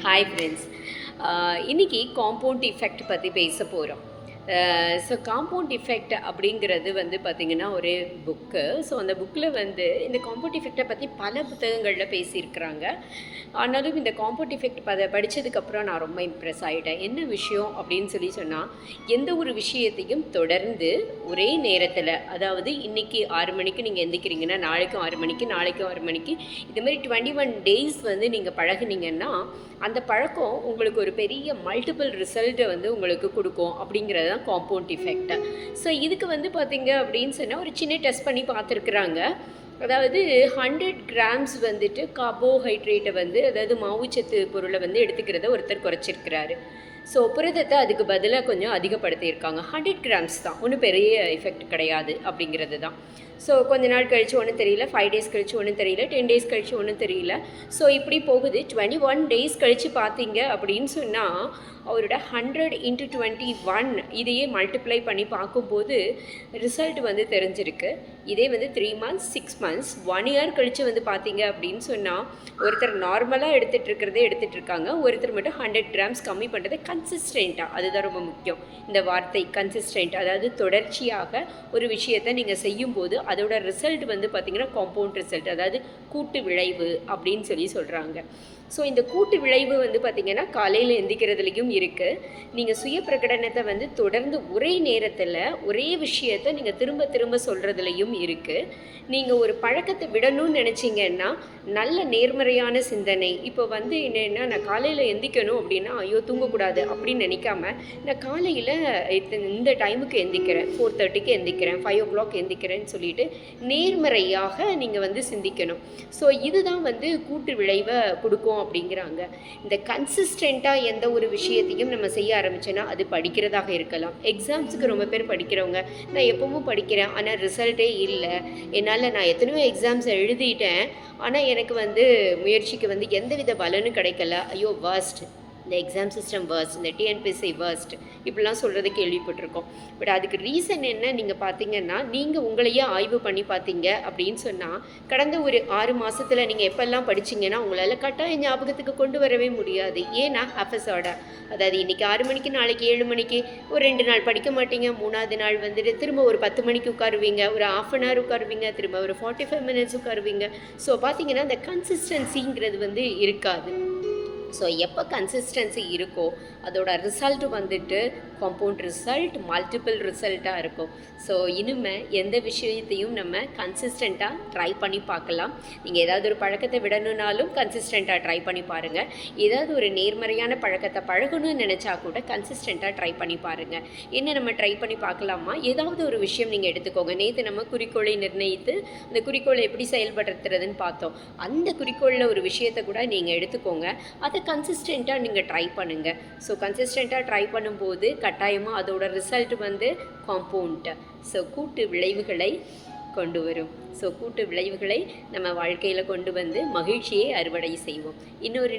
Hi friends. இன்றைக்கி compound effect பற்றி பேச போகிறோம். ஸோ காம்பவுண்ட் எஃபெக்ட் அப்படிங்கிறது வந்து பார்த்திங்கன்னா ஒரு புக்கு. ஸோ அந்த புக்கில் வந்து இந்த காம்பவுண்ட் எஃபெக்டை பற்றி பல புத்தகங்களில் பேசியிருக்கிறாங்க. ஆனாலும் இந்த காம்பவுண்ட் எஃபெக்ட் படித்ததுக்கப்புறம் நான் ரொம்ப இம்ப்ரெஸ் ஆகிட்டேன். என்ன விஷயம் அப்படின்னு சொன்னால், எந்த ஒரு விஷயத்தையும் தொடர்ந்து ஒரே நேரத்தில், அதாவது இன்றைக்கி 6 மணிக்கு நீங்கள் எந்திக்கிறீங்கன்னா நாளைக்கும் 6 மணிக்கு, நாளைக்கும் 6 மணிக்கு, இதுமாதிரி 21 டேஸ் வந்து நீங்கள் பழகுனீங்கன்னா அந்த பழக்கம் உங்களுக்கு ஒரு பெரிய மல்டிபிள் ரிசல்ட்டை வந்து உங்களுக்கு கொடுக்கும் அப்படிங்கிறது தான் காம்பவுண்ட் எஃபெக்ட். ஸோ இதுக்கு வந்து பார்த்திங்க அப்படின்னு சொன்னால் ஒரு சின்ன டெஸ்ட் பண்ணி பார்த்துருக்குறாங்க. அதாவது 100 கிராம்ஸ் வந்துட்டு கார்போஹைட்ரேட்டை வந்து, அதாவது மாவுச்சத்து பொருளை வந்து எடுத்துக்கிறத ஒருத்தர் குறைச்சிருக்கிறாரு. ஸோ புரதத்தை அதுக்கு பதிலாக கொஞ்சம் அதிகப்படுத்தியிருக்காங்க. 100 கிராம்ஸ் தான், ஒன்றும் பெரிய எஃபெக்ட் கிடையாது அப்படிங்கிறது தான். ஸோ கொஞ்ச நாள் கழித்து ஒன்றும் தெரியல, 5 டேஸ் கழித்து ஒன்றும் தெரியல, 10 டேஸ் கழித்து ஒன்றும் தெரியல. ஸோ இப்படி போகுது. 21 டேஸ் கழித்து பார்த்தீங்க அப்படின்னு சொன்னால் அவரோட 100 × 21 இதையே மல்டிப்ளை பண்ணி பார்க்கும்போது ரிசல்ட் வந்து தெரிஞ்சிருக்கு. இதே வந்து 3 months, 6 months, 1 year கழித்து வந்து பார்த்தீங்க அப்படின்னு சொன்னால் ஒருத்தர் நார்மலாக எடுத்துகிட்டு இருக்காங்க, ஒருத்தர் மட்டும் 100 கிராம்ஸ் கம்மி பண்ணுறது கன்சிஸ்டண்ட்டாக. அதுதான் ரொம்ப முக்கியம், இந்த வார்த்தை கன்சிஸ்டண்ட். அதாவது தொடர்ச்சியாக ஒரு விஷயத்தை நீங்கள் செய்யும்போது அதோட ரிசல்ட் வந்து பார்த்திங்கன்னா காம்பவுண்ட் ரிசல்ட், அதாவது கூட்டு விளைவு அப்படின்னு சொல்கிறாங்க. ஸோ இந்த கூட்டு விளைவு வந்து பார்த்திங்கன்னா காலையில் எந்திக்கிறதுலையும் இருக்குது. நீங்கள் சுய பிரகடனத்தை வந்து தொடர்ந்து ஒரே நேரத்தில் ஒரே விஷயத்தை நீங்கள் திரும்ப திரும்ப சொல்கிறதுலையும் இருக்குது. நீங்கள் ஒரு பழக்கத்தை விடணும்னு நினச்சிங்கன்னா நல்ல நேர்மறையான சிந்தனை. இப்போ வந்து என்னென்னா, நான் காலையில் எந்திக்கணும் அப்படின்னா ஐயோ தூங்கக்கூடாது அப்படின்னு நினைக்காம, நான் காலையில் இந்த டைமுக்கு எந்திக்கிறேன், 4:30க்கு எந்திக்கிறேன், 5 o'clock எந்திக்கிறேன்னு சொல்லிட்டு நேர்மறையாக நீங்கள் வந்து சிந்திக்கணும். ஸோ இதுதான் வந்து கூட்டு விளைவை கொடுக்கும் அப்படிங்கிறாங்க. இந்த கன்சிஸ்டண்ட்டாக எந்த ஒரு விஷயத்தையும் நம்ம செய்ய ஆரம்பிச்சோன்னா, அது படிக்கிறதாக இருக்கலாம். எக்ஸாம்ஸுக்கு ரொம்ப பேர் படிக்கிறவங்க, நான் எப்பவும் படிக்கிறேன் ஆனால் ரிசல்ட்டே இல்லை, என்னால் நான் எத்தனையோ எக்ஸாம்ஸ் எழுதிட்டேன் ஆனால் எனக்கு வந்து முயற்சிக்கு வந்து எந்தவித பலனும் கிடைக்கல, ஐயோ வர்ஸ்ட், இந்த எக்ஸாம் சிஸ்டம் வர்ஸ்ட், இந்த டிஎன்பிஎஸ்சி வர்ஸ்ட், இப்படிலாம் சொல்கிறது கேள்விப்பட்டிருக்கோம். பட் அதுக்கு ரீசன் என்ன நீங்கள் பார்த்தீங்கன்னா, நீங்கள் உங்களையே ஆய்வு பண்ணி பார்த்தீங்க அப்படின்னு சொன்னால், கடந்த ஒரு 6 மாதத்தில் நீங்கள் எப்பெல்லாம் படிச்சிங்கன்னா உங்களால் கட்டாய ஞாபகத்துக்கு கொண்டு வரவே முடியாது. ஏன்னா எபிசோட, அதாவது இன்றைக்கி 6 மணிக்கு நாளைக்கு 7 மணிக்கு ஒரு 2 நாள் படிக்க மாட்டீங்க, 3ஆவது நாள் வந்துட்டு திரும்ப ஒரு 10 மணிக்கு உட்காருவீங்க, ஒரு 1/2 hour உட்காருவீங்க, திரும்ப ஒரு 45 minutes உட்காருவீங்க. ஸோ பார்த்தீங்கன்னா அந்த கன்சிஸ்டன்சிங்கிறது வந்து இருக்காது. ஸோ எப்போ கன்சிஸ்டன்சி இருக்கோ அதோட ரிசல்ட் வந்துட்டு காம்பவுண்ட் ரிசல்ட், மல்டிபிள் ரிசல்ட்டாக இருக்கும். ஸோ இனிமேல் எந்த விஷயத்தையும் நம்ம கன்சிஸ்டண்ட்டாக ட்ரை பண்ணி பார்க்கலாம். நீங்கள் ஏதாவது ஒரு பழக்கத்தை விடணுன்னாலும் கன்சிஸ்டண்ட்டாக ட்ரை பண்ணி பாருங்கள். ஏதாவது ஒரு நேர்மறையான பழக்கத்தை பழகணும்னு நினச்சா கூட கன்சிஸ்டண்ட்டாக ட்ரை பண்ணி பாருங்கள். என்ன நம்ம ட்ரை பண்ணி பார்க்கலாமா? ஏதாவது ஒரு விஷயம் நீங்கள் எடுத்துக்கோங்க. நேற்று நம்ம குறிக்கோளை நிர்ணயித்து அந்த குறிக்கோளை எப்படி செயல்படுத்துறதுன்னு பார்த்தோம். அந்த குறிக்கோளில் ஒரு விஷயத்தை கூட நீங்கள் எடுத்துக்கோங்க, அதை கன்சிஸ்டண்ட்டாக நீங்கள் ட்ரை பண்ணுங்கள். ஸோ கன்சிஸ்டண்ட்டாக ட்ரை பண்ணும்போது கட்டாயமாக அதோட ரிசல்ட் வந்து காம்பவுண்ட், ஸோ கூட்டு விளைவுகளை கொண்டு வரும். ஸோ கூட்டு விளைவுகளை நம்ம வாழ்க்கையில் கொண்டு வந்து மகிழ்ச்சியை அறுவடை செய்வோம். இன்னொரு